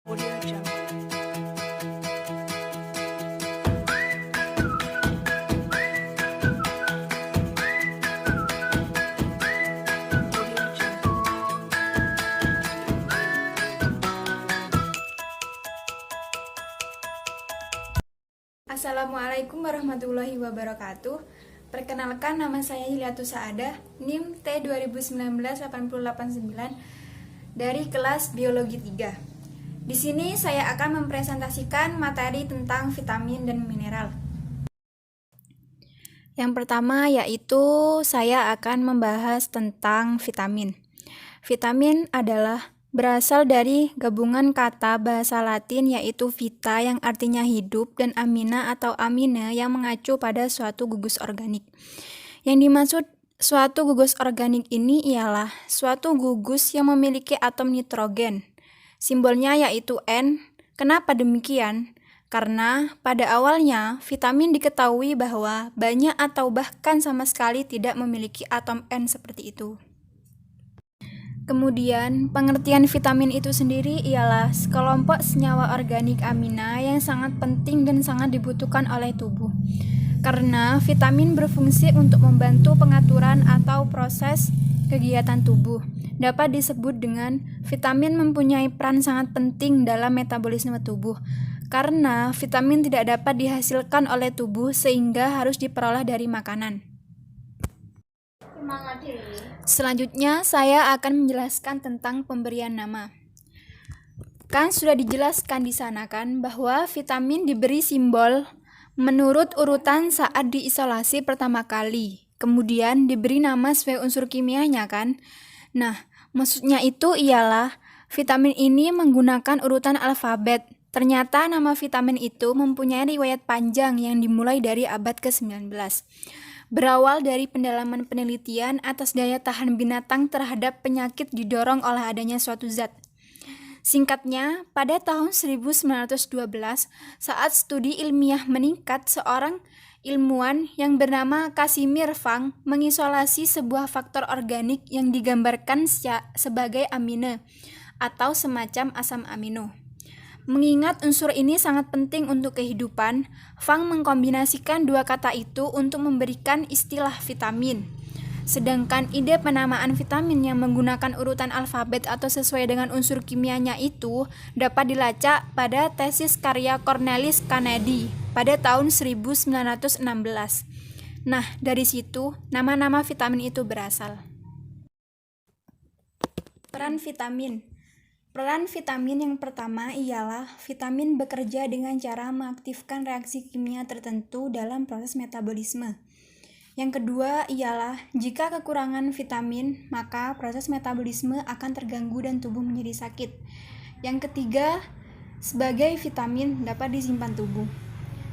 Audio Jungle. Audio Jungle. Assalamualaikum warahmatullahi wabarakatuh. Perkenalkan, nama saya Hiliatus Saadah, NIM T 2019-8089 dari kelas Biologi 3. Di sini saya akan mempresentasikan materi tentang vitamin dan mineral. Yang pertama yaitu saya akan membahas tentang vitamin. Vitamin adalah berasal dari gabungan kata bahasa Latin yaitu vita yang artinya hidup dan amina atau amine yang mengacu pada suatu gugus organik. Yang dimaksud suatu gugus organik ini ialah suatu gugus yang memiliki atom nitrogen. Simbolnya yaitu N. Kenapa demikian? Karena pada awalnya vitamin diketahui bahwa banyak atau bahkan sama sekali tidak memiliki atom N seperti itu. Kemudian, pengertian vitamin itu sendiri ialah sekelompok senyawa organik amina yang sangat penting dan sangat dibutuhkan oleh tubuh. Karena vitamin berfungsi untuk membantu pengaturan atau proses kegiatan tubuh. Dapat disebut dengan vitamin mempunyai peran sangat penting dalam metabolisme tubuh. Karena vitamin tidak dapat dihasilkan oleh tubuh sehingga harus diperoleh dari makanan. Selanjutnya, saya akan menjelaskan tentang pemberian nama. Kan sudah dijelaskan di sana kan bahwa vitamin diberi simbol menurut urutan saat diisolasi pertama kali. Kemudian diberi nama sesuai unsur kimianya kan. Nah, maksudnya itu ialah vitamin ini menggunakan urutan alfabet. Ternyata nama vitamin itu mempunyai riwayat panjang yang dimulai dari abad ke-19. Berawal dari pendalaman penelitian atas daya tahan binatang terhadap penyakit didorong oleh adanya suatu zat. Singkatnya, pada tahun 1912, saat studi ilmiah meningkat, seorang ilmuwan yang bernama Casimir Fang mengisolasi sebuah faktor organik yang digambarkan sebagai amine atau semacam asam amino. Mengingat unsur ini sangat penting untuk kehidupan, Fang mengkombinasikan dua kata itu untuk memberikan istilah vitamin. Sedangkan ide penamaan vitamin yang menggunakan urutan alfabet atau sesuai dengan unsur kimianya itu dapat dilacak pada tesis karya Cornelis Kennedy pada tahun 1916. Nah, dari situ nama-nama vitamin itu berasal. Peran vitamin. Peran vitamin yang pertama ialah vitamin bekerja dengan cara mengaktifkan reaksi kimia tertentu dalam proses metabolisme. Yang kedua ialah jika kekurangan vitamin, maka proses metabolisme akan terganggu dan tubuh menjadi sakit. Yang ketiga, sebagai vitamin dapat disimpan tubuh.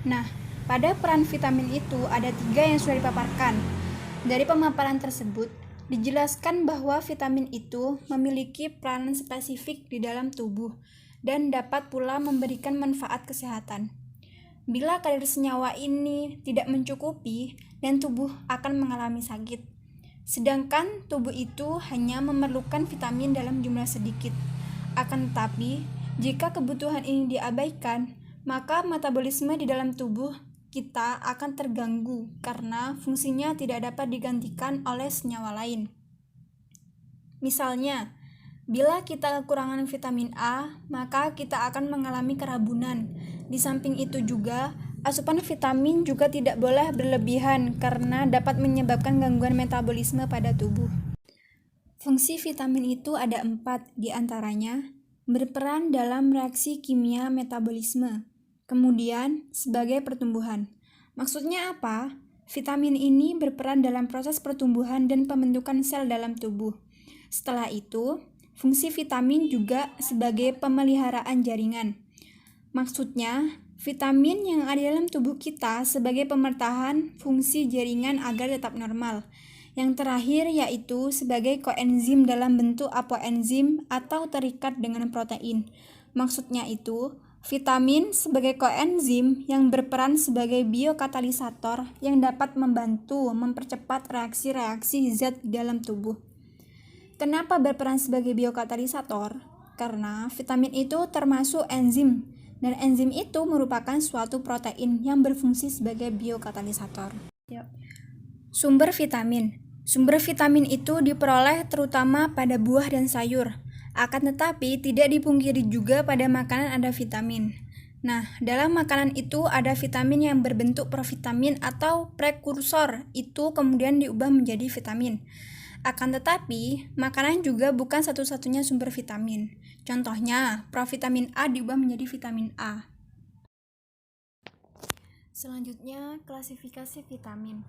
Nah, pada peran vitamin itu ada 3 yang sudah dipaparkan. Dari pemaparan tersebut, dijelaskan bahwa vitamin itu memiliki peranan spesifik di dalam tubuh dan dapat pula memberikan manfaat kesehatan. Bila kadar senyawa ini tidak mencukupi, dan tubuh akan mengalami sakit. Sedangkan tubuh itu hanya memerlukan vitamin dalam jumlah sedikit. Akan tetapi, jika kebutuhan ini diabaikan, maka metabolisme di dalam tubuh kita akan terganggu karena fungsinya tidak dapat digantikan oleh senyawa lain. Misalnya, bila kita kekurangan vitamin A, maka kita akan mengalami kerabunan. Di samping itu juga, asupan vitamin juga tidak boleh berlebihan karena dapat menyebabkan gangguan metabolisme pada tubuh. Fungsi vitamin itu ada 4, diantaranya berperan dalam reaksi kimia metabolisme. Kemudian, sebagai pertumbuhan. Maksudnya apa? Vitamin ini berperan dalam proses pertumbuhan dan pembentukan sel dalam tubuh. Setelah itu, fungsi vitamin juga sebagai pemeliharaan jaringan. Maksudnya, vitamin yang ada dalam tubuh kita sebagai pemertahan fungsi jaringan agar tetap normal. Yang terakhir yaitu sebagai koenzim dalam bentuk apoenzim atau terikat dengan protein. Maksudnya itu, vitamin sebagai koenzim yang berperan sebagai biokatalisator yang dapat membantu mempercepat reaksi-reaksi zat di dalam tubuh. Kenapa berperan sebagai biokatalisator? Karena vitamin itu termasuk enzim, dan enzim itu merupakan suatu protein yang berfungsi sebagai biokatalisator. Sumber vitamin. Sumber vitamin itu diperoleh terutama pada buah dan sayur. Akan tetapi tidak dipungkiri juga pada makanan ada vitamin. Nah, dalam makanan itu ada vitamin yang berbentuk provitamin atau prekursor, itu kemudian diubah menjadi vitamin. Akan tetapi, makanan juga bukan satu-satunya sumber vitamin. Contohnya, provitamin A diubah menjadi vitamin A. Selanjutnya, klasifikasi vitamin.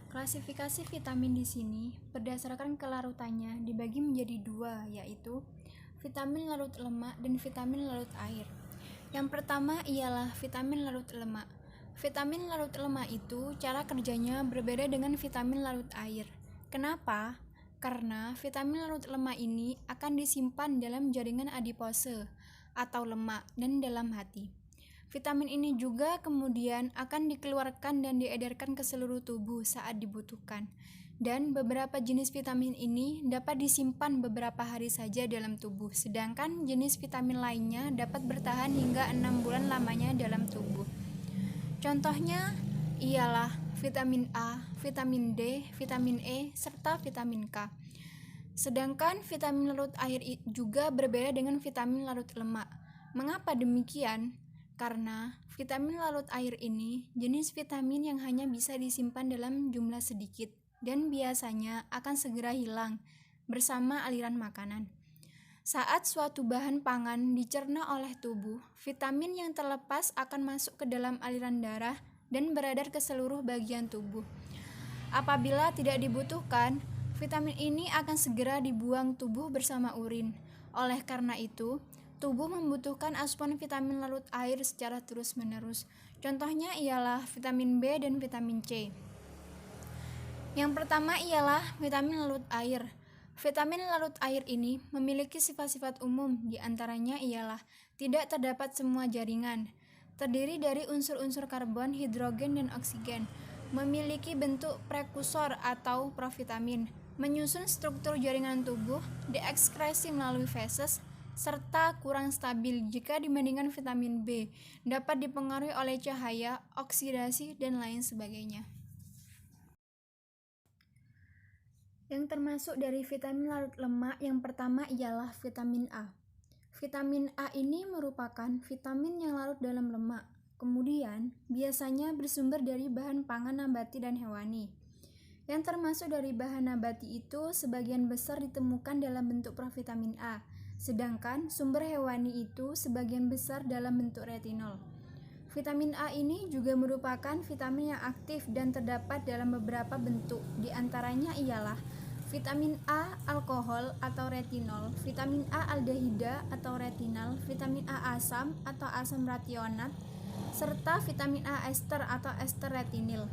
Klasifikasi vitamin di sini berdasarkan kelarutannya dibagi menjadi dua, yaitu vitamin larut lemak dan vitamin larut air. Yang pertama ialah vitamin larut lemak. Vitamin larut lemak itu cara kerjanya berbeda dengan vitamin larut air. Kenapa? Karena vitamin larut lemak ini akan disimpan dalam jaringan adipose atau lemak dan dalam hati. Vitamin ini juga kemudian akan dikeluarkan dan diedarkan ke seluruh tubuh saat dibutuhkan. Dan beberapa jenis vitamin ini dapat disimpan beberapa hari saja dalam tubuh, sedangkan jenis vitamin lainnya dapat bertahan hingga 6 bulan lamanya dalam tubuh. Contohnya ialah vitamin A, vitamin D, vitamin E, serta vitamin K. Sedangkan vitamin larut air juga berbeda dengan vitamin larut lemak. Mengapa demikian? Karena vitamin larut air ini jenis vitamin yang hanya bisa disimpan dalam jumlah sedikit dan biasanya akan segera hilang bersama aliran makanan. Saat suatu bahan pangan dicerna oleh tubuh, vitamin yang terlepas akan masuk ke dalam aliran darah dan beredar ke seluruh bagian tubuh. Apabila tidak dibutuhkan, vitamin ini akan segera dibuang tubuh bersama urin. Oleh karena itu, tubuh membutuhkan asupan vitamin larut air secara terus-menerus. Contohnya ialah vitamin B dan vitamin C. Yang pertama ialah vitamin larut air. Vitamin larut air ini memiliki sifat-sifat umum, di antaranya ialah tidak terdapat semua jaringan, terdiri dari unsur-unsur karbon, hidrogen, dan oksigen, memiliki bentuk prekursor atau provitamin, menyusun struktur jaringan tubuh, diekskresi melalui feses, serta kurang stabil jika dibandingkan vitamin B, dapat dipengaruhi oleh cahaya, oksidasi, dan lain sebagainya. Yang termasuk dari vitamin larut lemak yang pertama ialah vitamin A. Vitamin A ini merupakan vitamin yang larut dalam lemak. Kemudian, biasanya bersumber dari bahan pangan nabati dan hewani. Yang termasuk dari bahan nabati itu sebagian besar ditemukan dalam bentuk provitamin A, sedangkan sumber hewani itu sebagian besar dalam bentuk retinol. Vitamin A ini juga merupakan vitamin yang aktif dan terdapat dalam beberapa bentuk, di antaranya ialah vitamin A alkohol atau retinol, vitamin A aldehida atau retinal, vitamin A asam atau asam rationat, serta vitamin A ester atau ester retinil.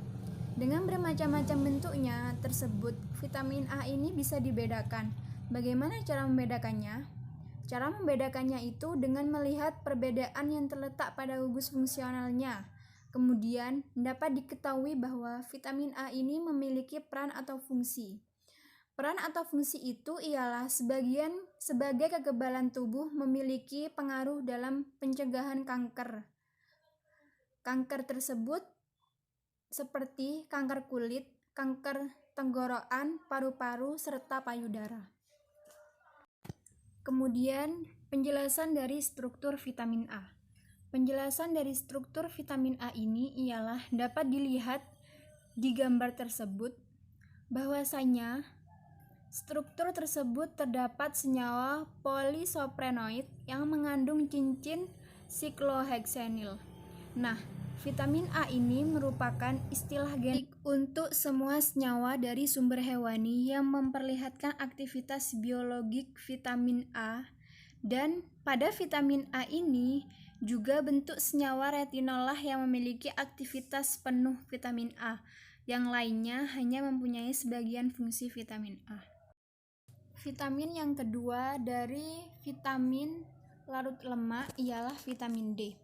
Dengan bermacam-macam bentuknya tersebut, vitamin A ini bisa dibedakan. Bagaimana cara membedakannya? Cara membedakannya itu dengan melihat perbedaan yang terletak pada gugus fungsionalnya. Kemudian, dapat diketahui bahwa vitamin A ini memiliki peran atau fungsi. Peran atau fungsi itu ialah sebagai kekebalan tubuh memiliki pengaruh dalam pencegahan kanker. Kanker tersebut seperti kanker kulit, kanker tenggorokan, paru-paru, serta payudara. Kemudian, penjelasan dari struktur vitamin A. Penjelasan dari struktur vitamin A ini ialah dapat dilihat di gambar tersebut bahwasanya struktur tersebut terdapat senyawa polisoprenoid yang mengandung cincin sikloheksenil. Nah, vitamin A ini merupakan istilah genetik untuk semua senyawa dari sumber hewani yang memperlihatkan aktivitas biologik vitamin A, dan pada vitamin A ini juga bentuk senyawa retinol lah yang memiliki aktivitas penuh vitamin A. Yang lainnya hanya mempunyai sebagian fungsi vitamin A. Vitamin yang kedua dari vitamin larut lemak ialah vitamin D.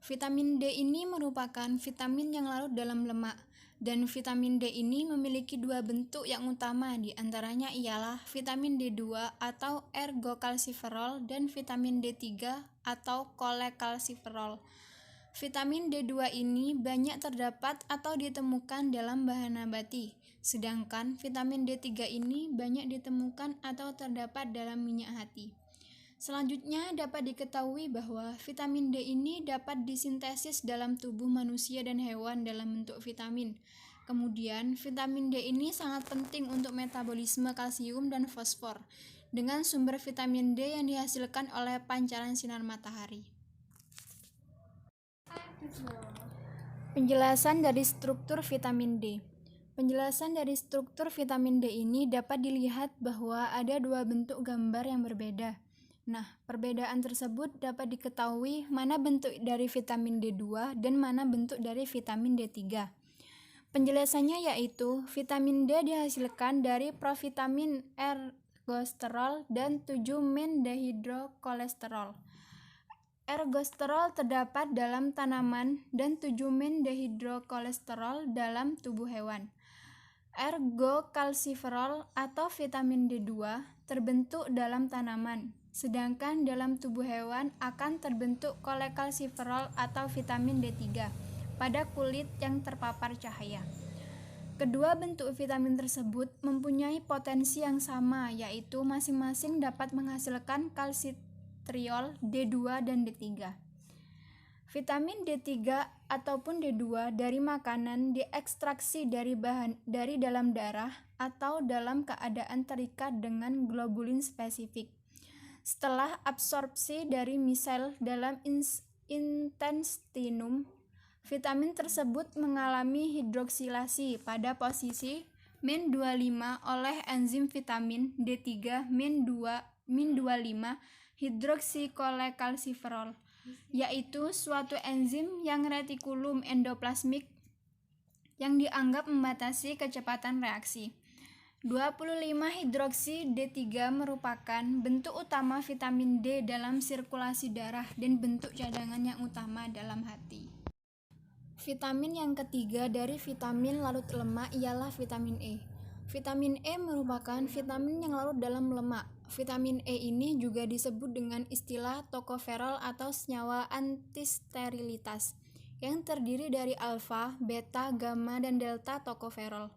Vitamin D ini merupakan vitamin yang larut dalam lemak, dan vitamin D ini memiliki dua bentuk yang utama, di antaranya ialah vitamin D2 atau ergokalsiferol dan vitamin D3 atau kolekalsiferol. Vitamin D2 ini banyak terdapat atau ditemukan dalam bahan nabati, sedangkan vitamin D3 ini banyak ditemukan atau terdapat dalam minyak hati. Selanjutnya dapat diketahui bahwa vitamin D ini dapat disintesis dalam tubuh manusia dan hewan dalam bentuk vitamin. Kemudian, vitamin D ini sangat penting untuk metabolisme kalsium dan fosfor dengan sumber vitamin D yang dihasilkan oleh pancaran sinar matahari. Penjelasan dari struktur vitamin D. Penjelasan dari struktur vitamin D ini dapat dilihat bahwa ada dua bentuk gambar yang berbeda. Nah, perbedaan tersebut dapat diketahui mana bentuk dari vitamin D2 dan mana bentuk dari vitamin D3. Penjelasannya yaitu vitamin D dihasilkan dari provitamin ergosterol dan 7-men-dehidrokolesterol. Ergosterol terdapat dalam tanaman dan 7-men-dehidrokolesterol dalam tubuh hewan. Ergokalsiferol atau vitamin D2 terbentuk dalam tanaman, sedangkan dalam tubuh hewan akan terbentuk kolekalsiferol atau vitamin D3 pada kulit yang terpapar cahaya. Kedua bentuk vitamin tersebut mempunyai potensi yang sama, yaitu masing-masing dapat menghasilkan kalsitriol D2 dan D3. Vitamin D3 ataupun D2 dari makanan diekstraksi dari dalam darah atau dalam keadaan terikat dengan globulin spesifik. Setelah absorpsi dari misel dalam intestinum, vitamin tersebut mengalami hidroksilasi pada posisi min-25 oleh enzim vitamin D3 min-25 hidroksikolekalsiferol, yaitu suatu enzim yang retikulum endoplasmik yang dianggap membatasi kecepatan reaksi. 25-hidroksi D3 merupakan bentuk utama vitamin D dalam sirkulasi darah dan bentuk cadangan yang utama dalam hati. Vitamin yang ketiga dari vitamin larut lemak ialah vitamin E. Vitamin E merupakan vitamin yang larut dalam lemak. Vitamin E ini juga disebut dengan istilah tokoferol atau senyawa antisterilitas, yang terdiri dari alfa, beta, gamma, dan delta tokoferol.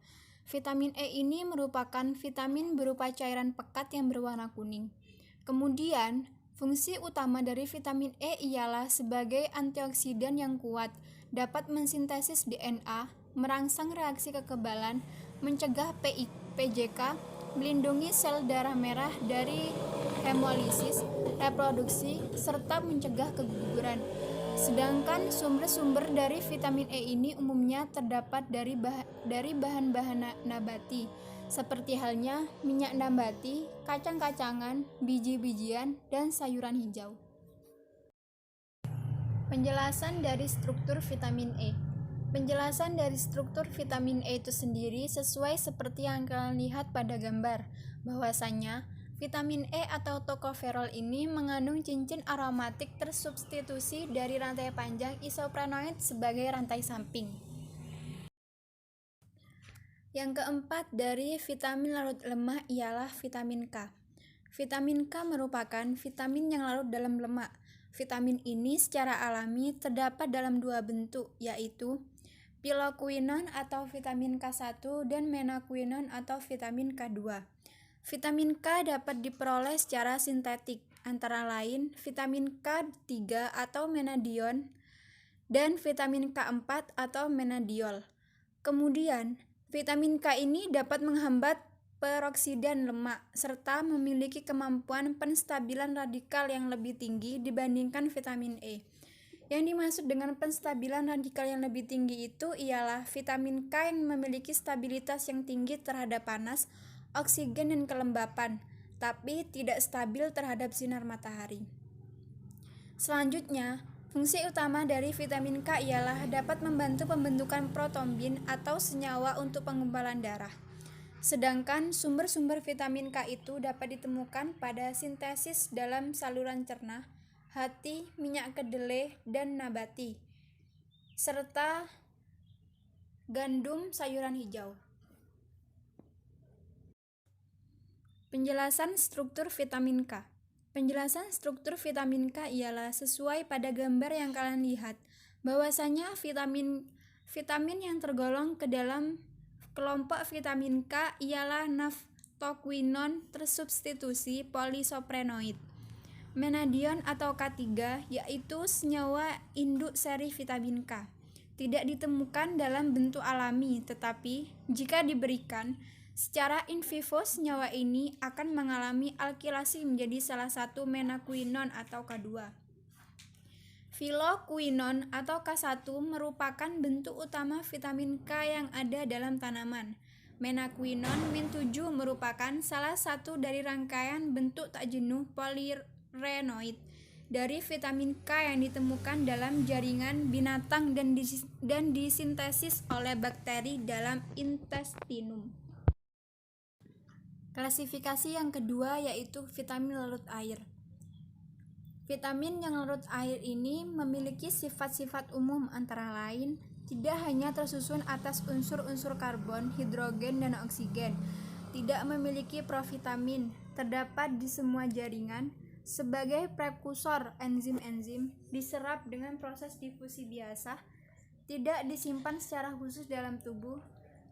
Vitamin E ini merupakan vitamin berupa cairan pekat yang berwarna kuning. Kemudian, fungsi utama dari vitamin E ialah sebagai antioksidan yang kuat, dapat mensintesis DNA, merangsang reaksi kekebalan, mencegah PJK, melindungi sel darah merah dari hemolisis, reproduksi, serta mencegah keguguran. Sedangkan sumber-sumber dari vitamin E ini umumnya terdapat dari bahan-bahan nabati, seperti halnya minyak nabati, kacang-kacangan, biji-bijian, dan sayuran hijau. Penjelasan dari struktur vitamin E. Penjelasan dari struktur vitamin E itu sendiri sesuai seperti yang kalian lihat pada gambar, bahwasanya vitamin E atau tokoferol ini mengandung cincin aromatik tersubstitusi dari rantai panjang isoprenoid sebagai rantai samping. Yang keempat dari vitamin larut lemak ialah vitamin K. Vitamin K merupakan vitamin yang larut dalam lemak. Vitamin ini secara alami terdapat dalam dua bentuk, yaitu piloquinone atau vitamin K1 dan menaquinone atau vitamin K2. Vitamin K dapat diperoleh secara sintetik, antara lain vitamin K3 atau menadion dan vitamin K4 atau menadiol. Kemudian, vitamin K ini dapat menghambat peroksidan lemak serta memiliki kemampuan penstabilan radikal yang lebih tinggi dibandingkan vitamin E. Yang dimaksud dengan penstabilan radikal yang lebih tinggi itu ialah vitamin K yang memiliki stabilitas yang tinggi terhadap panas, oksigen, dan kelembapan, tapi tidak stabil terhadap sinar matahari. Selanjutnya, fungsi utama dari vitamin K ialah dapat membantu pembentukan protombin atau senyawa untuk penggumpalan darah. Sedangkan sumber-sumber vitamin K itu dapat ditemukan pada sintesis dalam saluran cerna, hati, minyak kedelai, dan nabati, serta gandum sayuran hijau. Penjelasan struktur vitamin K. Penjelasan struktur vitamin K ialah sesuai pada gambar yang kalian lihat, bahwasanya vitamin yang tergolong ke dalam kelompok vitamin K ialah naftoquinone tersubstitusi polisoprenoid. Menadion atau K3 yaitu senyawa induk seri vitamin K. Tidak ditemukan dalam bentuk alami, tetapi jika diberikan secara in vivo, senyawa ini akan mengalami alkilasi menjadi salah satu menaquinone atau K2. Phylloquinone atau K1 merupakan bentuk utama vitamin K yang ada dalam tanaman. Menaquinone min7 merupakan salah satu dari rangkaian bentuk tak jenuh polirenoid dari vitamin K yang ditemukan dalam jaringan binatang dan disintesis oleh bakteri dalam intestinum. Klasifikasi yang kedua yaitu vitamin larut air. Vitamin yang larut air ini memiliki sifat-sifat umum antara lain tidak hanya tersusun atas unsur-unsur karbon, hidrogen, dan oksigen, tidak memiliki provitamin, terdapat di semua jaringan, sebagai prekursor enzim-enzim, diserap dengan proses difusi biasa, tidak disimpan secara khusus dalam tubuh,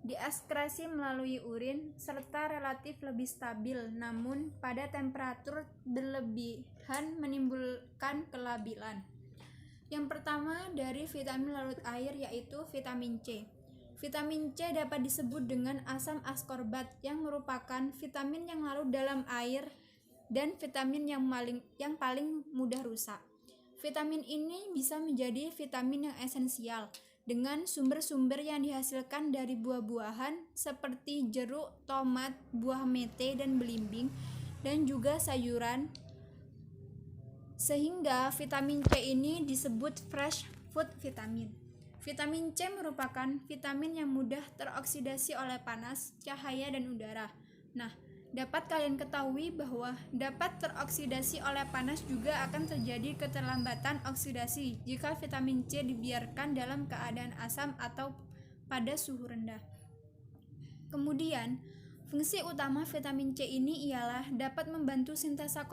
dieskresi melalui urin, serta relatif lebih stabil, namun pada temperatur berlebihan menimbulkan kelabilan. Yang pertama dari vitamin larut air yaitu vitamin C. Vitamin C dapat disebut dengan asam askorbat yang merupakan vitamin yang larut dalam air dan vitamin yang paling mudah rusak. Vitamin ini bisa menjadi vitamin yang esensial dengan sumber-sumber yang dihasilkan dari buah-buahan seperti jeruk, tomat, buah mete, dan belimbing, dan juga sayuran. Sehingga vitamin C ini disebut fresh food vitamin. Vitamin C merupakan vitamin yang mudah teroksidasi oleh panas, cahaya, dan udara. Nah, dapat kalian ketahui bahwa dapat teroksidasi oleh panas juga akan terjadi keterlambatan oksidasi jika vitamin C dibiarkan dalam keadaan asam atau pada suhu rendah. Kemudian, fungsi utama vitamin C ini ialah dapat membantu sintesa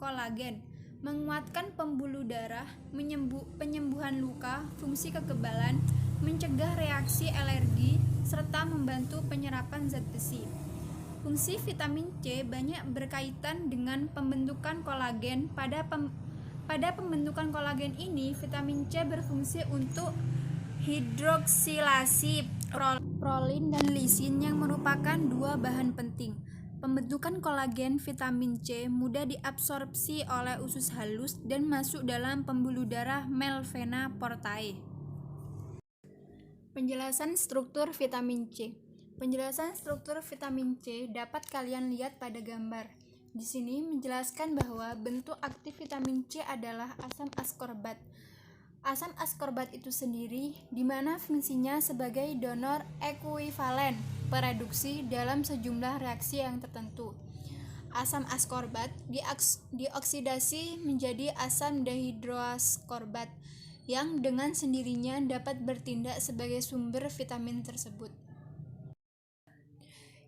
kolagen, menguatkan pembuluh darah, penyembuhan luka, fungsi kekebalan, mencegah reaksi alergi, serta membantu penyerapan zat besi. Fungsi vitamin C banyak berkaitan dengan pembentukan kolagen. Pada pembentukan kolagen ini, vitamin C berfungsi untuk hidroksilasi prolin dan lisin yang merupakan dua bahan penting. Pembentukan kolagen vitamin C mudah diabsorpsi oleh usus halus dan masuk dalam pembuluh darah melvena portae. Penjelasan struktur vitamin C. Penjelasan struktur vitamin C dapat kalian lihat pada gambar. Di sini menjelaskan bahwa bentuk aktif vitamin C adalah asam askorbat. Asam askorbat itu sendiri di mana fungsinya sebagai donor ekuivalen pereduksi dalam sejumlah reaksi yang tertentu. Asam askorbat dioksidasi menjadi asam dehidroaskorbat yang dengan sendirinya dapat bertindak sebagai sumber vitamin tersebut.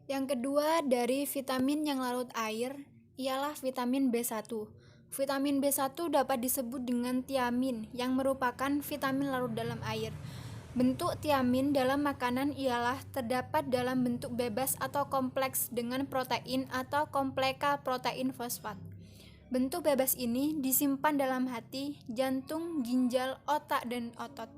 Yang kedua dari vitamin yang larut air ialah vitamin B1. Vitamin B1 dapat disebut dengan tiamin yang merupakan vitamin larut dalam air. Bentuk tiamin dalam makanan ialah terdapat dalam bentuk bebas atau kompleks dengan protein atau kompleka protein fosfat. Bentuk bebas ini disimpan dalam hati, jantung, ginjal, otak, dan otot.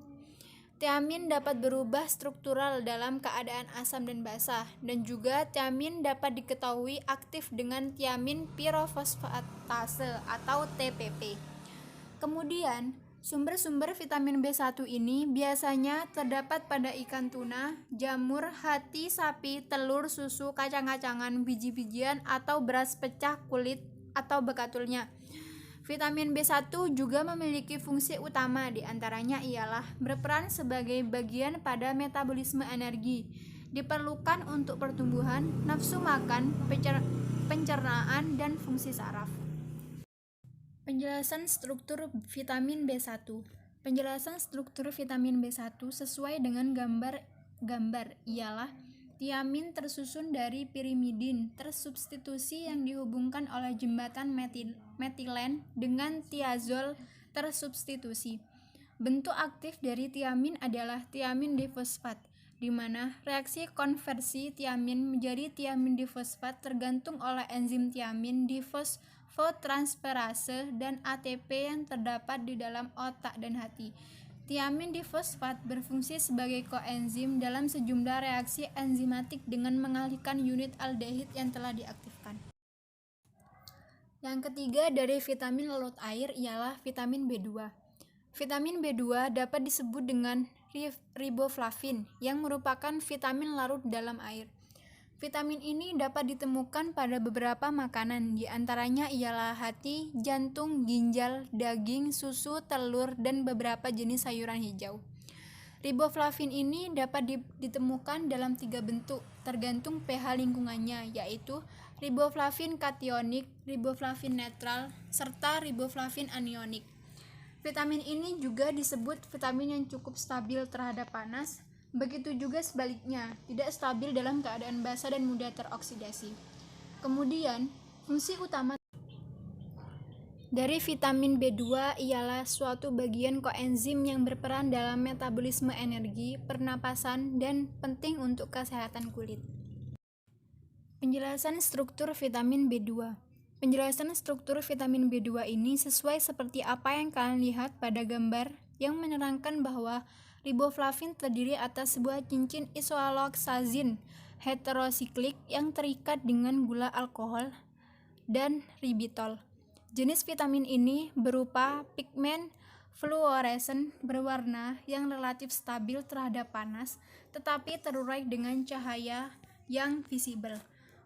Tiamin dapat berubah struktural dalam keadaan asam dan basah, dan juga tiamin dapat diketahui aktif dengan tiamin pirofosfatase atau TPP. Kemudian, sumber-sumber vitamin B1 ini biasanya terdapat pada ikan tuna, jamur, hati sapi, telur, susu, kacang-kacangan, biji-bijian, atau beras pecah kulit atau bekatulnya. Vitamin B1 juga memiliki fungsi utama, diantaranya ialah berperan sebagai bagian pada metabolisme energi, diperlukan untuk pertumbuhan, nafsu makan, pencernaan, dan fungsi saraf. Penjelasan struktur vitamin B1. Penjelasan struktur vitamin B1 sesuai dengan gambar ialah tiamin tersusun dari pirimidin tersubstitusi yang dihubungkan oleh jembatan metilen dengan tiazol tersubstitusi. Bentuk aktif dari tiamin adalah tiamin difosfat, di mana reaksi konversi tiamin menjadi tiamin difosfat tergantung oleh enzim tiamin difosfotransferase dan ATP yang terdapat di dalam otak dan hati. Tiamin difosfat berfungsi sebagai koenzim dalam sejumlah reaksi enzimatik dengan mengalihkan unit aldehid yang telah diaktifkan. Yang ketiga dari vitamin larut air ialah vitamin B2. Vitamin B2 dapat disebut dengan riboflavin yang merupakan vitamin larut dalam air. Vitamin ini dapat ditemukan pada beberapa makanan, di antaranya ialah hati, jantung, ginjal, daging, susu, telur, dan beberapa jenis sayuran hijau. Riboflavin ini dapat ditemukan dalam 3 bentuk, tergantung pH lingkungannya, yaitu riboflavin kationik, riboflavin netral, serta riboflavin anionik. Vitamin ini juga disebut vitamin yang cukup stabil terhadap panas, begitu juga sebaliknya, tidak stabil dalam keadaan basah dan mudah teroksidasi. Kemudian, fungsi utama dari vitamin B2 ialah suatu bagian koenzim yang berperan dalam metabolisme energi, pernapasan, dan penting untuk kesehatan kulit. Penjelasan struktur vitamin B2. Penjelasan struktur vitamin B2 ini sesuai seperti apa yang kalian lihat pada gambar yang menerangkan bahwa riboflavin terdiri atas sebuah cincin isoaloxazin heterosiklik yang terikat dengan gula alkohol dan ribitol. Jenis vitamin ini berupa pigmen fluoresen berwarna yang relatif stabil terhadap panas, tetapi terurai dengan cahaya yang visible.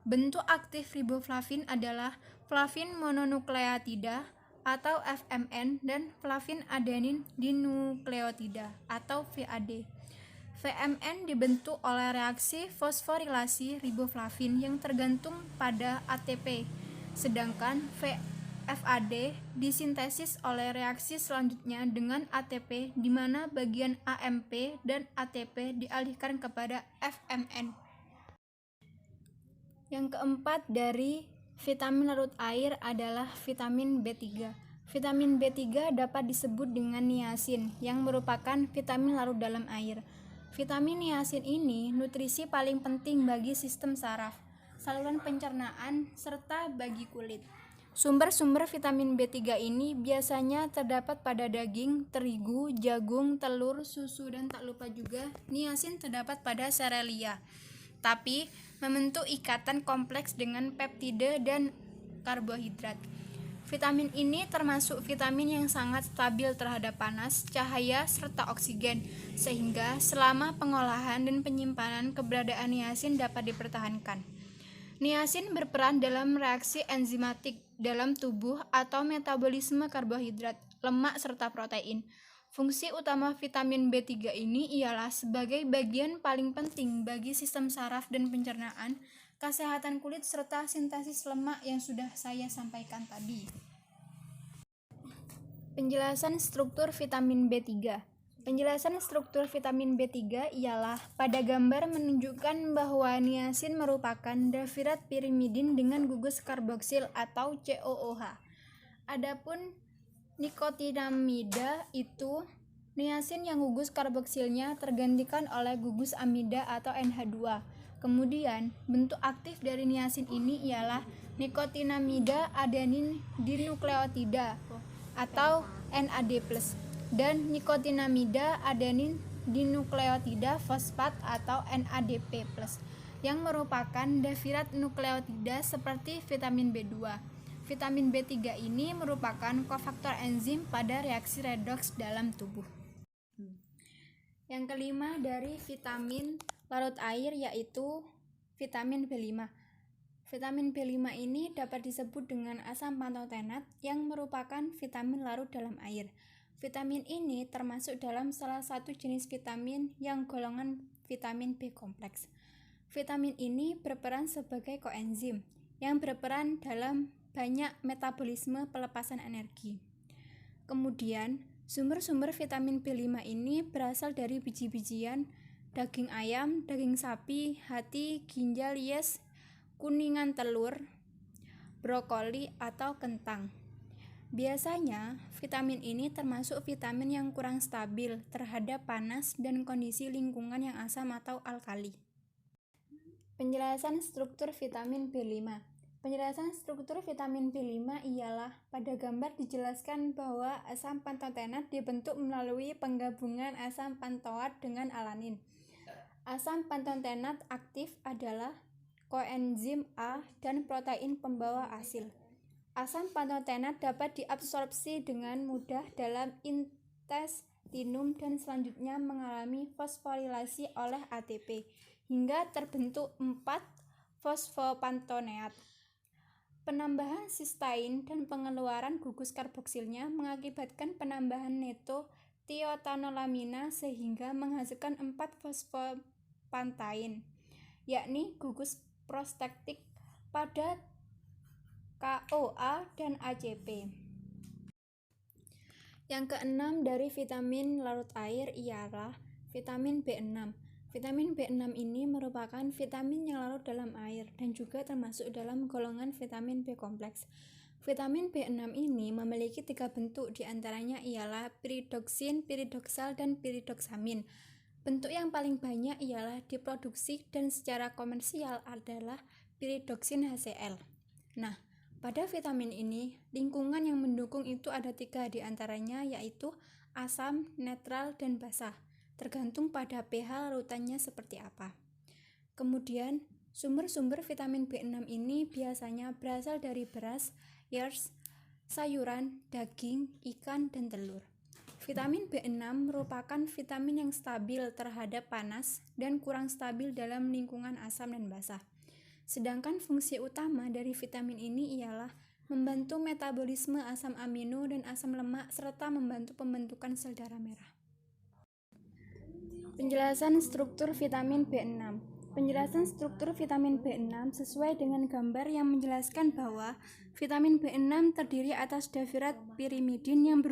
Bentuk aktif riboflavin adalah flavin mononukleotida atau FMN dan flavin adenin dinukleotida atau VAD. VMN dibentuk oleh reaksi fosforilasi riboflavin yang tergantung pada ATP, sedangkan FAD disintesis oleh reaksi selanjutnya dengan ATP di mana bagian AMP dan ATP dialihkan kepada FMN. Yang keempat dari vitamin larut air adalah vitamin B3. Vitamin B3 dapat disebut dengan niacin yang merupakan vitamin larut dalam air. Vitamin niacin ini nutrisi paling penting bagi sistem saraf, saluran pencernaan, serta bagi kulit. Sumber-sumber vitamin B3 ini biasanya terdapat pada daging, terigu, jagung, telur, susu, dan tak lupa juga niacin terdapat pada serealia, tapi membentuk ikatan kompleks dengan peptida dan karbohidrat. Vitamin ini termasuk vitamin yang sangat stabil terhadap panas, cahaya, serta oksigen, sehingga selama pengolahan dan penyimpanan keberadaan niacin dapat dipertahankan. Niacin berperan dalam reaksi enzimatik dalam tubuh atau metabolisme karbohidrat, lemak, serta protein. Fungsi utama vitamin B3 ini ialah sebagai bagian paling penting bagi sistem saraf dan pencernaan, kesehatan kulit, serta sintesis lemak yang sudah saya sampaikan tadi. Penjelasan struktur vitamin B3. Penjelasan struktur vitamin B3 ialah pada gambar menunjukkan bahwa niacin merupakan dafirat pirimidin dengan gugus karboksil atau COOH. Adapun nikotinamida itu niacin yang gugus karboksilnya tergantikan oleh gugus amida atau NH2. Kemudian, bentuk aktif dari niacin ini ialah nikotinamida adenin dinukleotida atau NAD+, dan nikotinamida adenin dinukleotida fosfat atau NADP+, yang merupakan dafirat nukleotida seperti vitamin B2. Vitamin B3 ini merupakan kofaktor enzim pada reaksi redoks dalam tubuh. Yang kelima dari vitamin larut air yaitu vitamin B5. Vitamin B5 ini dapat disebut dengan asam pantotenat yang merupakan vitamin larut dalam air. Vitamin ini termasuk dalam salah satu jenis vitamin yang golongan vitamin B kompleks. Vitamin ini berperan sebagai koenzim yang berperan dalam banyak metabolisme pelepasan energi. Kemudian, sumber-sumber vitamin B5 ini berasal dari biji-bijian, daging ayam, daging sapi, hati, ginjal yes, kuningan telur, brokoli, atau kentang. Biasanya, vitamin ini termasuk vitamin yang kurang stabil terhadap panas dan kondisi lingkungan yang asam atau alkali. Penjelasan struktur vitamin B5. Penjelasan struktur vitamin B5 ialah pada gambar dijelaskan bahwa asam pantotenat dibentuk melalui penggabungan asam pantoat dengan alanin. Asam pantotenat aktif adalah koenzim A dan protein pembawa asil. Asam pantotenat dapat diabsorpsi dengan mudah dalam intestinum dan selanjutnya mengalami fosforilasi oleh ATP hingga terbentuk 4-fosfopantoneat. Penambahan sistein dan pengeluaran gugus karboksilnya mengakibatkan penambahan neto tiotanolamina sehingga menghasilkan 4-fosfopantain, yakni gugus prostetik pada KOA dan ACP. Yang keenam dari vitamin larut air ialah vitamin B6. Vitamin B6 ini merupakan vitamin yang larut dalam air dan juga termasuk dalam golongan vitamin B kompleks. Vitamin B6 ini memiliki 3 bentuk, diantaranya ialah piridoksin, piridoksal, dan piridoksamin. Bentuk yang paling banyak ialah diproduksi dan secara komersial adalah piridoksin HCl. Nah, pada vitamin ini, lingkungan yang mendukung itu ada 3 diantaranya, yaitu asam, netral, dan basah, tergantung pada pH larutannya seperti apa. Kemudian, sumber-sumber vitamin B6 ini biasanya berasal dari beras, years, sayuran, daging, ikan, dan telur. Vitamin B6 merupakan vitamin yang stabil terhadap panas dan kurang stabil dalam lingkungan asam dan basah. Sedangkan fungsi utama dari vitamin ini ialah membantu metabolisme asam amino dan asam lemak serta membantu pembentukan sel darah merah. Penjelasan struktur vitamin B6. Penjelasan struktur vitamin B6 sesuai dengan gambar yang menjelaskan bahwa vitamin B6 terdiri atas dafirat pirimidin yang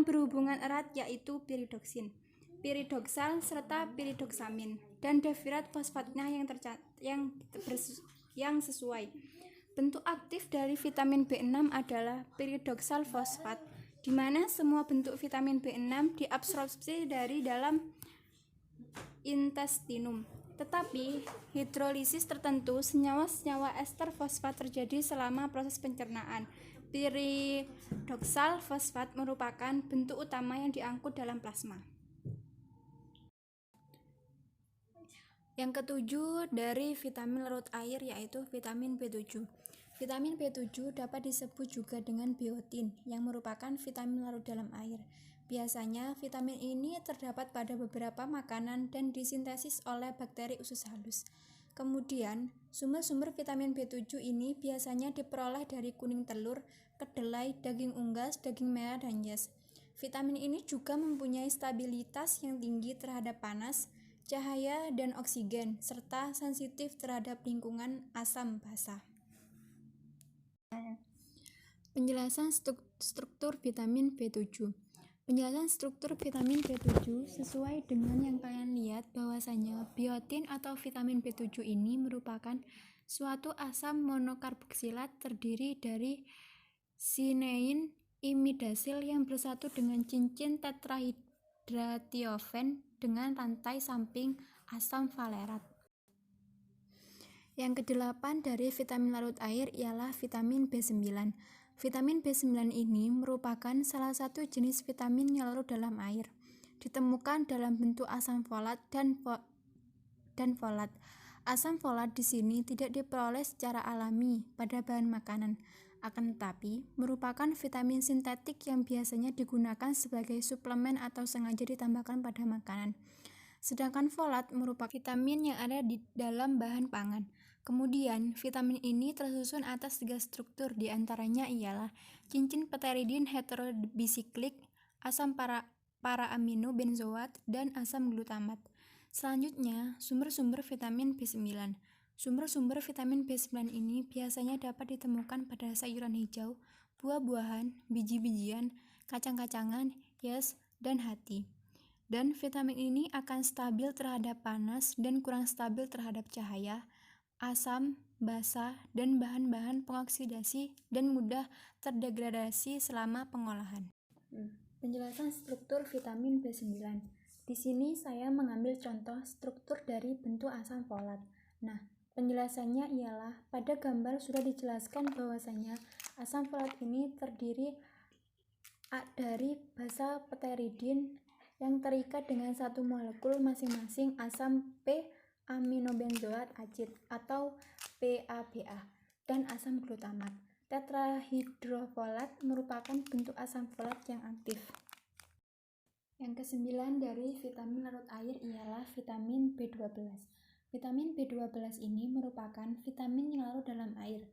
berhubungan erat, yaitu piridoksin, piridoksal, serta piridoksamin, dan dafirat fosfatnya yang sesuai. Bentuk aktif dari vitamin B6 adalah piridoksal fosfat, di mana semua bentuk vitamin B6 diabsorpsi dari dalam intestinum. Tetapi hidrolisis tertentu senyawa-senyawa ester fosfat terjadi selama proses pencernaan. Piridoksal fosfat merupakan bentuk utama yang diangkut dalam plasma. Yang ketujuh dari vitamin larut air yaitu vitamin B7. Vitamin B7 dapat disebut juga dengan biotin yang merupakan vitamin larut dalam air. Biasanya vitamin ini terdapat pada beberapa makanan dan disintesis oleh bakteri usus halus. Kemudian, sumber-sumber vitamin B7 ini biasanya diperoleh dari kuning telur, kedelai, daging unggas, daging merah, dan yes. Vitamin ini juga mempunyai stabilitas yang tinggi terhadap panas, cahaya, dan oksigen, serta sensitif terhadap lingkungan asam basah. Penjelasan struktur vitamin B7. Penjelasan struktur vitamin B7 sesuai dengan yang kalian lihat bahwasanya biotin atau vitamin B7 ini merupakan suatu asam monokarboksilat terdiri dari sinein imidasil yang bersatu dengan cincin tetrahidratiofen dengan rantai samping asam valerat. Yang kedelapan dari vitamin larut air ialah vitamin B9. Vitamin B9 ini merupakan salah satu jenis vitamin yang larut dalam air. Ditemukan dalam bentuk asam folat dan folat. Asam folat di sini tidak diperoleh secara alami pada bahan makanan, akan tetapi merupakan vitamin sintetik yang biasanya digunakan sebagai suplemen atau sengaja ditambahkan pada makanan. Sedangkan folat merupakan vitamin yang ada di dalam bahan pangan. Kemudian, vitamin ini tersusun atas 3 struktur, diantaranya ialah cincin pteridin heterobisiklik, asam para-amino benzoat, dan asam glutamat. Selanjutnya, sumber-sumber vitamin B9. Sumber-sumber vitamin B9 ini biasanya dapat ditemukan pada sayuran hijau, buah-buahan, biji-bijian, kacang-kacangan, yes, dan hati. Dan vitamin ini akan stabil terhadap panas dan kurang stabil terhadap cahaya, asam, basa, dan bahan-bahan pengoksidasi dan mudah terdegradasi selama pengolahan. Penjelasan struktur vitamin B9. Di sini saya mengambil contoh struktur dari bentuk asam folat. Nah, penjelasannya ialah pada gambar sudah dijelaskan bahwasanya asam folat ini terdiri dari basa pteridin yang terikat dengan satu molekul masing-masing asam p-aminobenzoat acid atau PABA dan asam glutamat. Tetrahidrofolat merupakan bentuk asam folat yang aktif. Yang kesembilan dari vitamin larut air ialah vitamin B12. Vitamin B12 ini merupakan vitamin yang larut dalam air.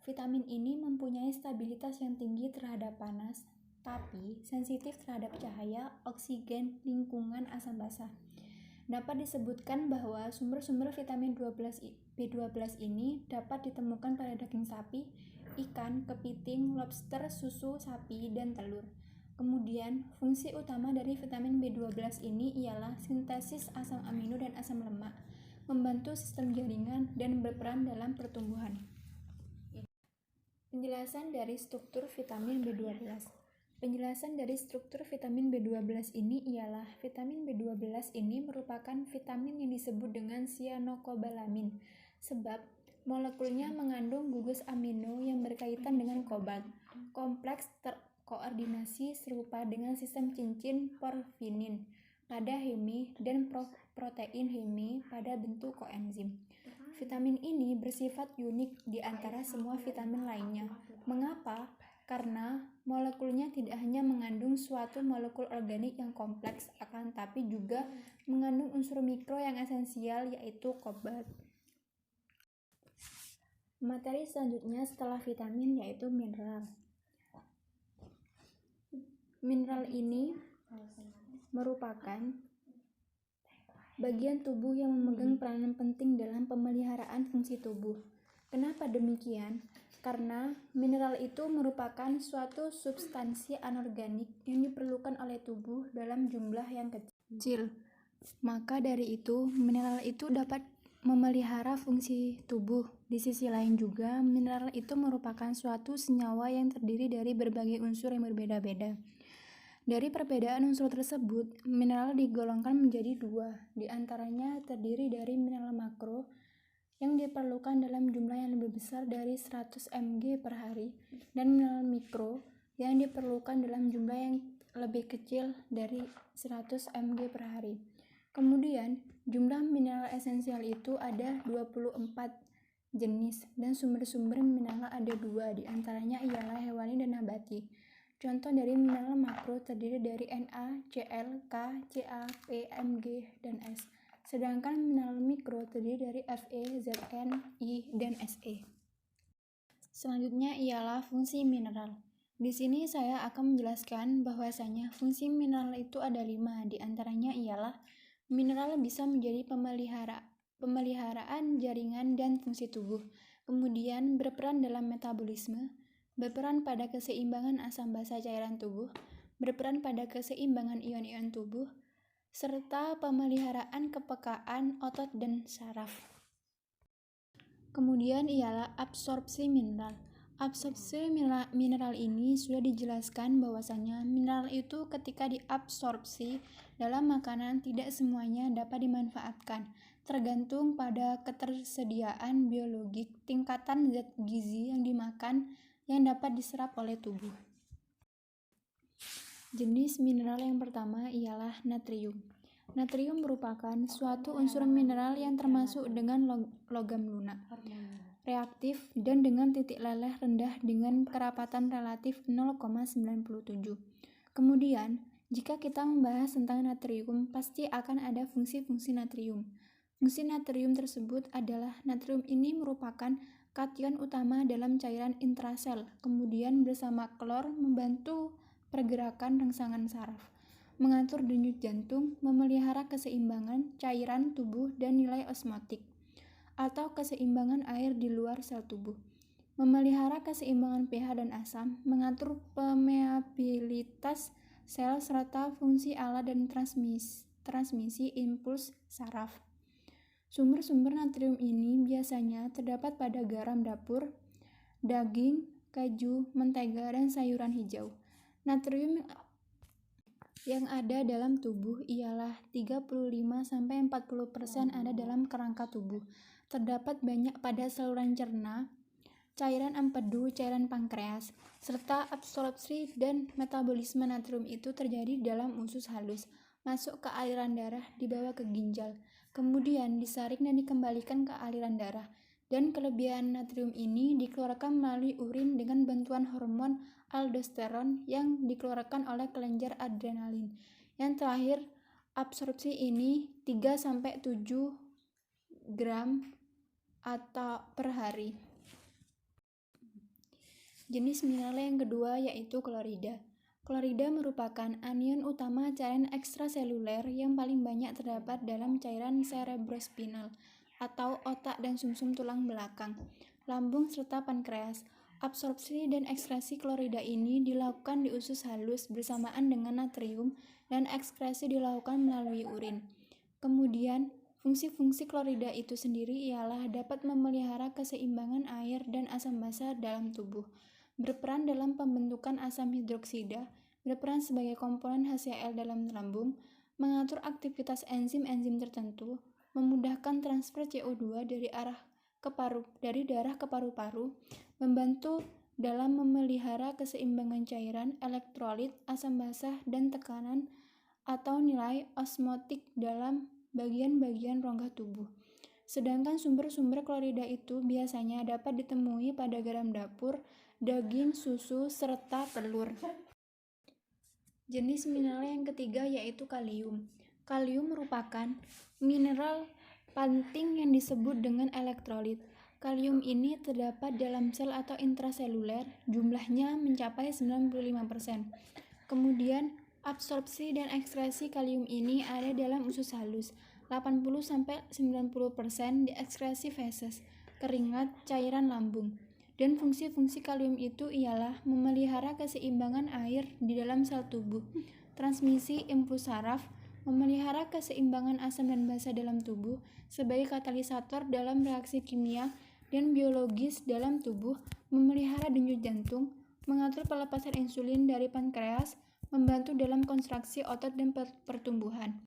Vitamin ini mempunyai stabilitas yang tinggi terhadap panas, tapi sensitif terhadap cahaya, oksigen, lingkungan, asam basa. Dapat disebutkan bahwa sumber-sumber vitamin B12 ini dapat ditemukan pada daging sapi, ikan, kepiting, lobster, susu sapi, dan telur. Kemudian, fungsi utama dari vitamin B12 ini ialah sintesis asam amino dan asam lemak, membantu sistem jaringan, dan berperan dalam pertumbuhan. Penjelasan dari struktur vitamin B12. Penjelasan dari struktur vitamin B12 ini ialah vitamin B12 ini merupakan vitamin yang disebut dengan cyanocobalamin sebab molekulnya mengandung gugus amino yang berkaitan dengan kobalt. Kompleks terkoordinasi serupa dengan sistem cincin porfinin pada heme dan protein heme pada bentuk koenzim. Vitamin ini bersifat unik di antara semua vitamin lainnya. Mengapa? Karena molekulnya tidak hanya mengandung suatu molekul organik yang kompleks, akan tapi juga mengandung unsur mikro yang esensial yaitu kobalt. Materi selanjutnya setelah vitamin yaitu mineral. Mineral ini merupakan bagian tubuh yang memegang peranan penting dalam pemeliharaan fungsi tubuh. Kenapa demikian? Karena mineral itu merupakan suatu substansi anorganik yang diperlukan oleh tubuh dalam jumlah yang kecil. Maka dari itu, mineral itu dapat memelihara fungsi tubuh. Di sisi lain juga, mineral itu merupakan suatu senyawa yang terdiri dari berbagai unsur yang berbeda-beda. Dari perbedaan unsur tersebut, mineral digolongkan menjadi dua. Di antaranya terdiri dari mineral makro yang diperlukan dalam jumlah yang lebih besar dari 100 mg per hari dan mineral mikro yang diperlukan dalam jumlah yang lebih kecil dari 100 mg per hari. Kemudian, jumlah mineral esensial itu ada 24 jenis dan sumber-sumber mineral ada dua, di antaranya ialah hewani dan nabati. Contoh dari mineral makro terdiri dari Na, Cl, K, Ca, P, Mg, dan S. Sedangkan mineral mikro terdiri dari Fe, Zn, I, dan Se. Selanjutnya ialah fungsi mineral. Di sini saya akan menjelaskan bahwasanya fungsi mineral itu ada 5, di antaranya ialah mineral bisa menjadi pemeliharaan jaringan dan fungsi tubuh, kemudian berperan dalam metabolisme, berperan pada keseimbangan asam basa cairan tubuh, berperan pada keseimbangan ion-ion tubuh, serta pemeliharaan kepekaan otot dan saraf. Kemudian ialah absorpsi mineral. Absorpsi mineral ini sudah dijelaskan bahwasanya mineral itu ketika diabsorpsi dalam makanan tidak semuanya dapat dimanfaatkan, tergantung pada ketersediaan biologik tingkatan zat gizi yang dimakan yang dapat diserap oleh tubuh. Jenis mineral yang pertama ialah natrium. Natrium merupakan suatu unsur mineral yang termasuk dengan logam lunak, reaktif, dan dengan titik leleh rendah dengan kerapatan relatif 0,97. Kemudian, jika kita membahas tentang natrium, pasti akan ada fungsi-fungsi natrium. Fungsi natrium tersebut adalah natrium ini merupakan kation utama dalam cairan intrasel, kemudian bersama klor membantu pergerakan rangsangan saraf, mengatur denyut jantung, memelihara keseimbangan cairan tubuh dan nilai osmotik. atau keseimbangan air di luar sel tubuh. Memelihara keseimbangan pH dan asam, mengatur permeabilitas sel serta fungsi alat dan transmisi impuls saraf. Sumber-sumber natrium ini biasanya terdapat pada garam dapur, daging, keju, mentega, dan sayuran hijau. Natrium yang ada dalam tubuh ialah 35-40% ada dalam kerangka tubuh. Terdapat banyak pada saluran cerna, cairan empedu, cairan pankreas, serta absorpsi dan metabolisme natrium itu terjadi dalam usus halus, masuk ke aliran darah, dibawa ke ginjal, kemudian disaring dan dikembalikan ke aliran darah. Dan kelebihan natrium ini dikeluarkan melalui urin dengan bantuan hormon aldosteron yang dikeluarkan oleh kelenjar adrenalin. Yang terakhir, absorpsi ini 3-7 gram atau per hari. Jenis mineral yang kedua yaitu klorida. Klorida merupakan anion utama cairan ekstraseluler yang paling banyak terdapat dalam cairan cerebrospinal atau otak dan sumsum tulang belakang, lambung serta pankreas. Absorpsi dan ekskresi klorida ini dilakukan di usus halus bersamaan dengan natrium dan ekskresi dilakukan melalui urin. Kemudian, fungsi-fungsi klorida itu sendiri ialah dapat memelihara keseimbangan air dan asam basa dalam tubuh, berperan dalam pembentukan asam hidroksida, berperan sebagai komponen HCl dalam lambung, mengatur aktivitas enzim-enzim tertentu, memudahkan transfer CO2 dari darah ke paru-paru, membantu dalam memelihara keseimbangan cairan, elektrolit, asam basa, dan tekanan atau nilai osmotik dalam bagian-bagian rongga tubuh. Sedangkan sumber-sumber klorida itu biasanya dapat ditemui pada garam dapur, daging, susu, serta telur. Jenis mineral yang ketiga yaitu kalium. Kalium merupakan mineral penting yang disebut dengan elektrolit. Kalium ini terdapat dalam sel atau intraseluler, jumlahnya mencapai 95%. Kemudian, absorpsi dan ekskresi kalium ini ada dalam usus halus, 80-90% diekskresi feses, keringat, cairan lambung. Dan fungsi-fungsi kalium itu ialah memelihara keseimbangan air di dalam sel tubuh, transmisi impuls saraf, memelihara keseimbangan asam dan basa dalam tubuh sebagai katalisator dalam reaksi kimia dan biologis dalam tubuh, memelihara denyut jantung, mengatur pelepasan insulin dari pankreas, membantu dalam kontraksi otot dan pertumbuhan.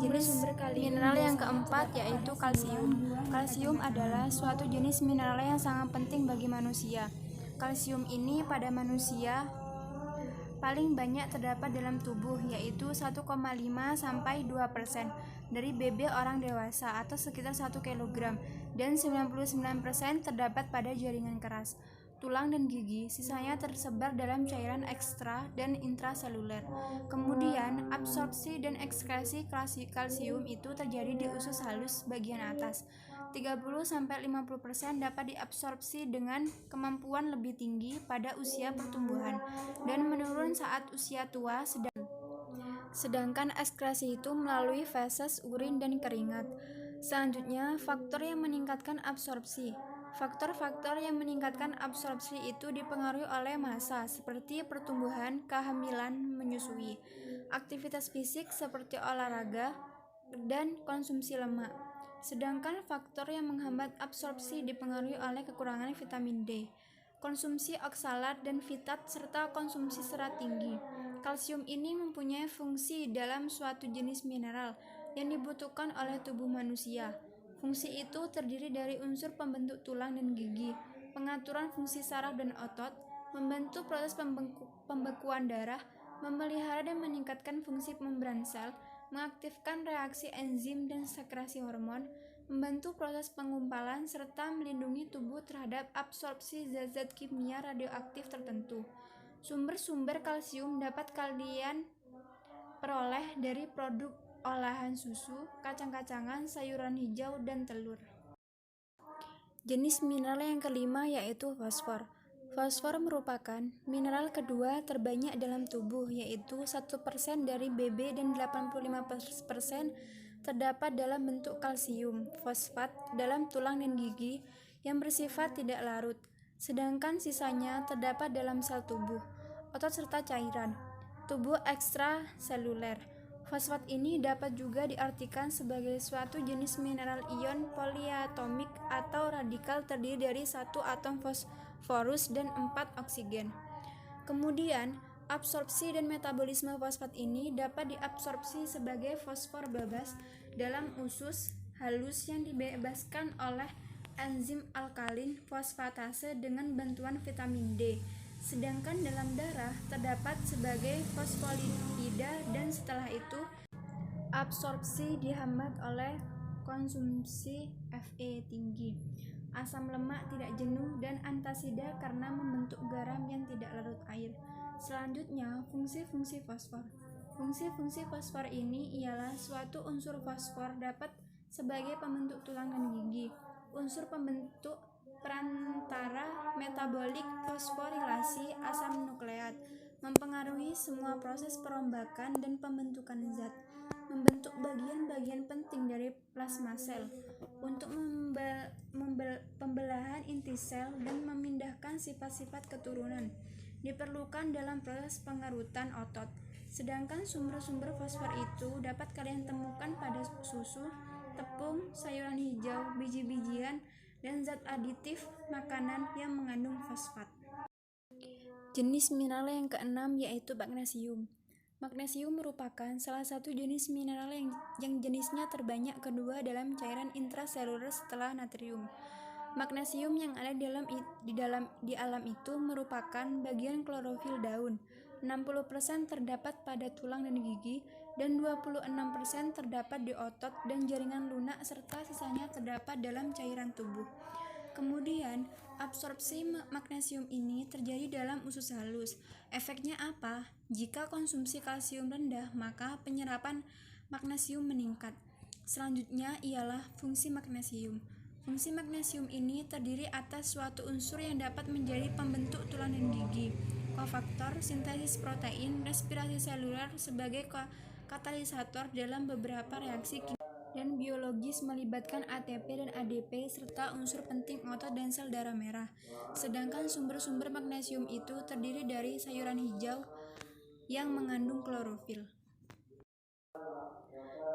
Jenis mineral yang keempat yaitu kalsium. Kalsium adalah suatu jenis mineral yang sangat penting bagi manusia. Kalsium ini pada manusia paling banyak terdapat dalam tubuh, yaitu 1,5-2% dari BB orang dewasa atau sekitar 1 kg, dan 99% terdapat pada jaringan keras, tulang dan gigi. Sisanya tersebar dalam cairan ekstra dan intraseluler. Kemudian, absorpsi dan ekskresi kalsium itu terjadi di usus halus bagian atas. 30-50% dapat diabsorpsi dengan kemampuan lebih tinggi pada usia pertumbuhan dan menurun saat usia tua, sedangkan ekskresi itu melalui feses, urin, dan keringat. Selanjutnya, faktor yang meningkatkan absorpsi. Faktor-faktor yang meningkatkan absorpsi itu dipengaruhi oleh massa seperti pertumbuhan, kehamilan, menyusui, aktivitas fisik seperti olahraga, dan konsumsi lemak. Sedangkan faktor yang menghambat absorpsi dipengaruhi oleh kekurangan vitamin D, konsumsi oksalat dan fitat, serta konsumsi serat tinggi. Kalsium ini mempunyai fungsi dalam suatu jenis mineral yang dibutuhkan oleh tubuh manusia. Fungsi itu terdiri dari unsur pembentuk tulang dan gigi, pengaturan fungsi saraf dan otot, membantu proses pembekuan darah, memelihara dan meningkatkan fungsi membran sel, mengaktifkan reaksi enzim dan sekresi hormon, membantu proses pengumpalan, serta melindungi tubuh terhadap absorpsi zat-zat kimia radioaktif tertentu. Sumber-sumber kalsium dapat kalian peroleh dari produk olahan susu, kacang-kacangan, sayuran hijau, dan telur. Jenis mineral yang kelima yaitu fosfor. Fosfor merupakan mineral kedua terbanyak dalam tubuh, yaitu 1% dari BB dan 85% terdapat dalam bentuk kalsium fosfat dalam tulang dan gigi yang bersifat tidak larut, sedangkan sisanya terdapat dalam sel tubuh, otot serta cairan tubuh ekstraseluler. Fosfat ini dapat juga diartikan sebagai suatu jenis mineral ion poliatomik atau radikal terdiri dari satu atom fosforus dan 4 oksigen. Kemudian, absorpsi dan metabolisme fosfat ini dapat diabsorpsi sebagai fosfor babas dalam usus halus yang dibebaskan oleh enzim alkalin fosfatase dengan bantuan vitamin D. Sedangkan dalam darah terdapat sebagai fosfolipida dan setelah itu absorpsi dihambat oleh konsumsi Fe tinggi, asam lemak tidak jenuh, dan antasida karena membentuk garam yang tidak larut air. Selanjutnya, fungsi-fungsi fosfor. Fungsi-fungsi fosfor ini ialah suatu unsur fosfor dapat sebagai pembentuk tulang dan gigi, unsur pembentuk perantara metabolik fosforilasi asam nukleat, mempengaruhi semua proses perombakan dan pembentukan zat, membentuk bagian-bagian penting dari plasma sel untuk pembelahan inti sel dan memindahkan sifat-sifat keturunan diperlukan dalam proses pengerutan otot. Sedangkan sumber-sumber fosfor itu dapat kalian temukan pada susu, tepung, sayuran hijau, biji-bijian, dan zat aditif makanan yang mengandung fosfat. Jenis mineral yang keenam yaitu magnesium. Magnesium merupakan salah satu jenis mineral yang jenisnya terbanyak kedua dalam cairan intraseluler setelah natrium. Magnesium yang ada di alam itu merupakan bagian klorofil daun. 60% terdapat pada tulang dan gigi dan 26% terdapat di otot dan jaringan lunak serta sisanya terdapat dalam cairan tubuh. Kemudian, absorpsi magnesium ini terjadi dalam usus halus. Efeknya apa? Jika konsumsi kalsium rendah, maka penyerapan magnesium meningkat. Selanjutnya ialah fungsi magnesium. Fungsi magnesium ini terdiri atas suatu unsur yang dapat menjadi pembentuk tulang dan gigi, kofaktor, sintesis protein, respirasi seluler sebagai katalisator dalam beberapa reaksi kimia dan biologis melibatkan ATP dan ADP serta unsur penting otot dan sel darah merah. Sedangkan sumber-sumber magnesium itu terdiri dari sayuran hijau yang mengandung klorofil.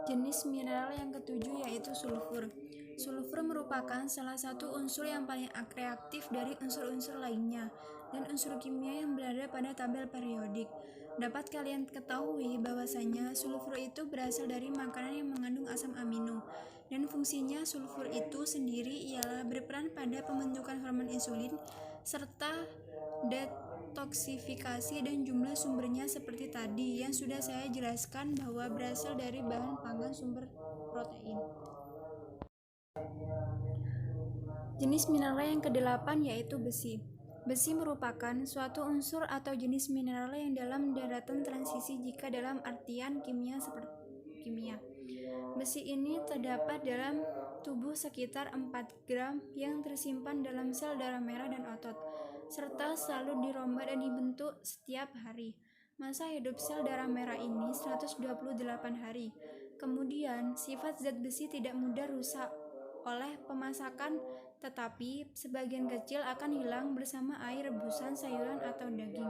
Jenis mineral yang ketujuh yaitu sulfur. Sulfur merupakan salah satu unsur yang paling reaktif dari unsur-unsur lainnya dan unsur kimia yang berada pada tabel periodik. Dapat kalian ketahui bahwasanya sulfur itu berasal dari makanan yang mengandung asam amino, dan fungsinya sulfur itu sendiri ialah berperan pada pembentukan hormon insulin serta detoksifikasi, dan jumlah sumbernya seperti tadi yang sudah saya jelaskan bahwa berasal dari bahan pangan sumber protein. Jenis mineral yang kedelapan yaitu besi. Besi merupakan suatu unsur atau jenis mineral yang dalam daratan transisi jika dalam artian kimia seperti kimia. Besi ini terdapat dalam tubuh sekitar 4 gram yang tersimpan dalam sel darah merah dan otot, serta selalu dirombak dan dibentuk setiap hari. Masa hidup sel darah merah ini 128 hari. Kemudian, sifat zat besi tidak mudah rusak oleh pemasakan, tetapi sebagian kecil akan hilang bersama air rebusan sayuran atau daging.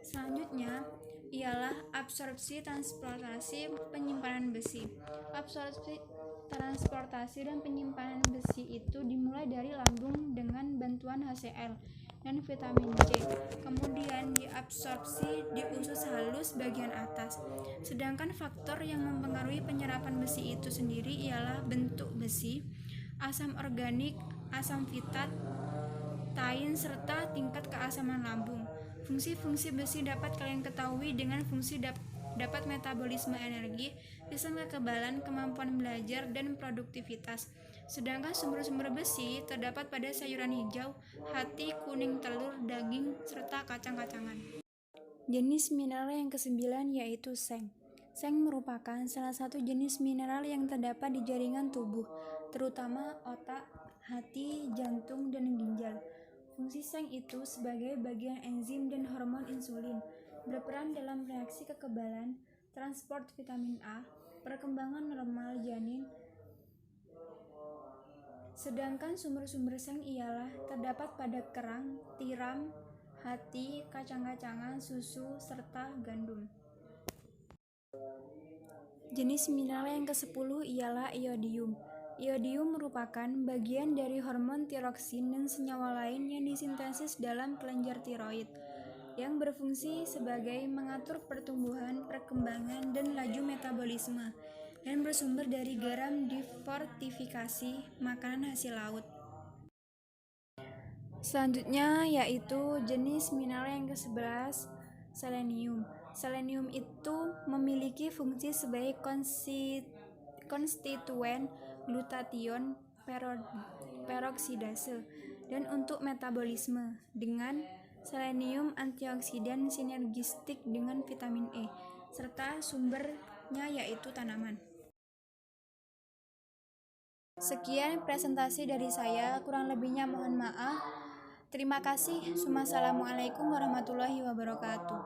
Selanjutnya ialah absorpsi, transportasi, penyimpanan besi. Absorpsi, transportasi, dan penyimpanan besi itu dimulai dari lambung dengan bantuan HCl dan vitamin C, kemudian diabsorpsi di usus halus bagian atas. Sedangkan faktor yang mempengaruhi penyerapan besi itu sendiri ialah bentuk besi, asam organik, asam fitat, tain, serta tingkat keasaman lambung. Fungsi-fungsi besi dapat kalian ketahui dengan fungsi dapat metabolisme energi, sistem kekebalan, kemampuan belajar, dan produktivitas. Sedangkan sumber-sumber besi terdapat pada sayuran hijau, hati, kuning telur, daging, serta kacang-kacangan. Jenis mineral yang kesembilan yaitu seng. Seng merupakan salah satu jenis mineral yang terdapat di jaringan tubuh, terutama otak, hati, jantung, dan ginjal. Fungsi seng itu sebagai bagian enzim dan hormon insulin, berperan dalam reaksi kekebalan, transport vitamin A, perkembangan normal janin. Sedangkan sumber-sumber seng ialah terdapat pada kerang, tiram, hati, kacang-kacangan, susu, serta gandum. Jenis mineral yang ke-10 ialah iodium. Iodium merupakan bagian dari hormon tiroksin dan senyawa lain yang disintesis dalam kelenjar tiroid, yang berfungsi sebagai mengatur pertumbuhan, perkembangan, dan laju metabolisme, dan bersumber dari garam difortifikasi makanan hasil laut. Selanjutnya yaitu jenis mineral yang ke-11, selenium. Selenium itu memiliki fungsi sebagai konstituen glutation peroksidase dan untuk metabolisme. Dengan selenium antioksidan sinergistik dengan vitamin E, serta sumbernya yaitu tanaman. Sekian presentasi dari saya, kurang lebihnya mohon maaf. Terima kasih. Wassalamualaikum warahmatullahi wabarakatuh.